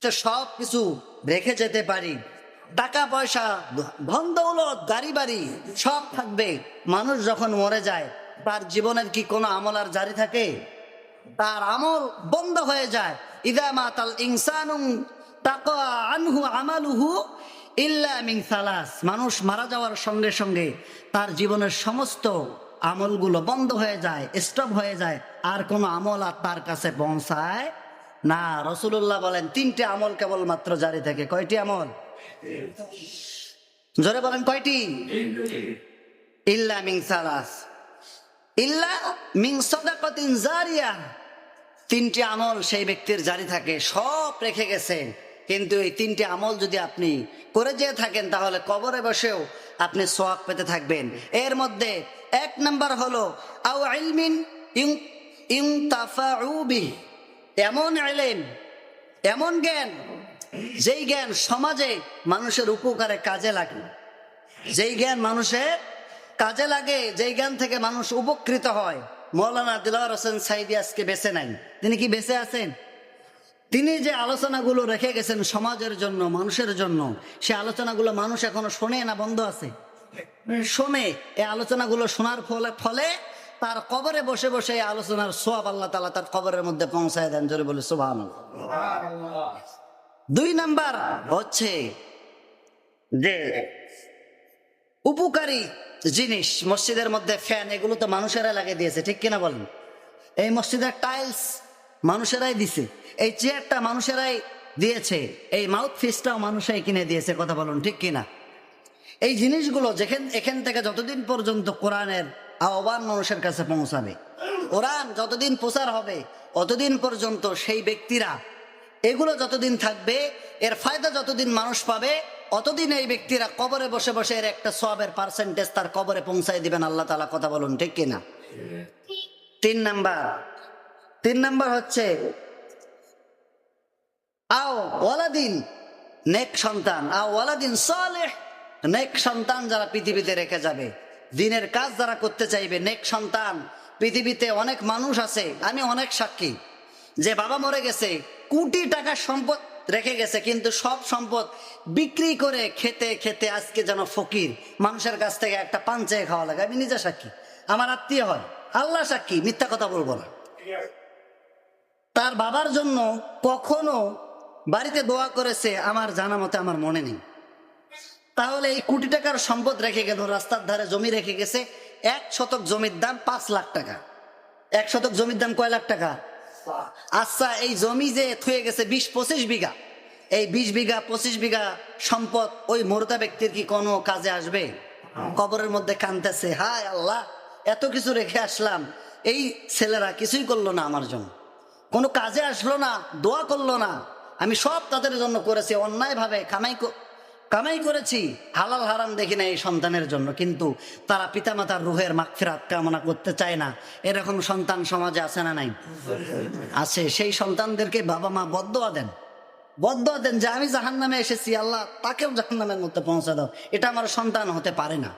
সব কিছু রেখে যেতে পারি, টাকা পয়সা, ধন দৌলত, গাড়ি বাড়ি সব থাকবে, মানুষ যখন মরে যায় তার জীবনের কি কোনো আমল আর জারি থাকে? তার আমল বন্ধ হয়ে যায়। ইদা মাতাল ইনসানু তাকা আনহু আমালুহু ইল্লা মিন সালাস। মানুষ মারা যাওয়ার সঙ্গে সঙ্গে তার জীবনের সমস্ত আমলগুলো বন্ধ হয়ে যায়, স্টপ হয়ে যায়, আর কোনো আমল আর তার কাছে পৌঁছায় না। রাসূলুল্লাহ বলেন তিনটে আমল কেবলমাত্র জারি থাকে। কয়টি আমল? জোরে বলেন কয়টি? ইল্লা মিন সালাস, ইল্লা মিন সাদাকাতিন জারিয়া। তিনটি আমল সেই ব্যক্তির জারি থাকে, সব রেখে গেছে। কিন্তু এই তিনটি আমল যদি আপনি করে যেয়ে থাকেন তাহলে কবরে বসেও আপনি সওয়াব পেতে থাকবেন। এর মধ্যে এক নাম্বার হলো আও ইলমিন ইনতাফাউ বিহি, এমন ইলম, এমন জ্ঞান, যেই জ্ঞান সমাজে মানুষের উপকারে কাজে লাগে, যেই জ্ঞান মানুষের কাজে লাগে, যেই জ্ঞান থেকে মানুষ উপকৃত হয়। মৌলানা দিলওয়ার হোসেন সাঈদী আজকে বেঁচে নাই, তিনি কি বেঁচে আছেন? তিনি যে আলোচনাগুলো রেখে গেছেন সমাজের জন্য, মানুষের জন্য, সে আলোচনাগুলো মানুষ এখনো শোনে না বন্ধ আছে? শোনে। এই আলোচনাগুলো শোনার ফলে তার কবরে বসে বসে এই আলোচনার সওয়াব আল্লাহ তাআলা তার কবরের মধ্যে পৌঁছায় দেন। জোরে বলে সুবহানাল্লাহ। দুই নাম্বার হচ্ছে যে উপকারী জিনিস, মসজিদের মধ্যে ফ্যান, এগুলো তো মানুষেরা লাগিয়ে দিয়েছে, ঠিক কিনা বলেন? এই মসজিদের টাইলস মানুষেরাই দিছে, এই চেয়ারটা মানুষেরাই দিয়েছে, এই মাউথ পিসটাও মানুষরাই কিনে দিয়েছে, কথা বলুন ঠিক কিনা? এই জিনিসগুলো এখান থেকে যতদিন পর্যন্ত কোরআনের আহ্বান মানুষের কাছে পৌঁছাবে, কোরআন যতদিন প্রচার হবে অতদিন পর্যন্ত সেই ব্যক্তিরা, এগুলো যতদিন থাকবে, এর ফায়দা যতদিন মানুষ পাবে, অতদিন এই ব্যক্তিরা কবরে বসে বসে এর একটা সওয়াবের পার্সেন্টেজ তার কবরে পৌঁছায় দিবেন আল্লাহ তাআলা, কথা বলুন ঠিক কিনা? তিন নাম্বার হচ্ছে আও ওয়ালাদিন, নেক সন্তান, আও ওয়ালাদিন সালেহ, নেক সন্তান যারা পৃথিবীতে রেখে যাবে, দিনের কাজ যারা করতে চাইবে, নেক সন্তান। পৃথিবীতে অনেক মানুষ আছে, আমি অনেক সাক্ষী, যে বাবা মরে গেছে, কোটি টাকা সম্পদ রেখে গেছে, কিন্তু সব সম্পদ বিক্রি করে খেতে খেতে আজকে যেন ফকির, মানুষের কাছ থেকে একটা পান চেয়ে খাওয়া লাগে। আমি নিজে সাক্ষী, আমার আত্মীয় হয়, আল্লাহ সাক্ষী, মিথ্যা কথা বলবো না। তার বাবার জন্য কখনো বাড়িতে দোয়া করেছে আমার জানা মতে, আমার মনে নেই। তাহলে এই কোটি টাকার সম্পদ রেখে গেল, রাস্তার ধারে জমি রেখে গেছে, 1 শতক জমির দাম 5 লাখ টাকা। 1 শতক জমির দাম কয় লাখ টাকা? আচ্ছা, এই জমি যে থুয়ে গেছে 20-25 বিঘা, এই 20 বিঘা 25 বিঘা সম্পদ ওই মরদা ব্যক্তির কি কোনো কাজে আসবে? কবরের মধ্যে কাঁদতেছে, হায় আল্লাহ, এত কিছু রেখে আসলাম, এই ছেলেরা কিছুই করলো না আমার জন্য, কোনো কাজে আসলো না, দোয়া করলো না, আমি সব তাদের জন্য করেছি, অন্যায়ভাবে কামাই করেছি, হালাল হারাম দেখি না এই সন্তানের জন্য, কিন্তু তারা পিতামাতার রুহের মাগফিরাত কামনা করতে চায় না। এরকম সন্তান সমাজে আছে না নাই? আছে। সেই সন্তানদেরকে বাবা মা বদদুয়া দেন যে আমি জাহান্নামে এসেছি, আল্লাহ তাকেও জাহান্নামের মধ্যে পৌঁছে দাও, এটা আমার সন্তান হতে পারে না।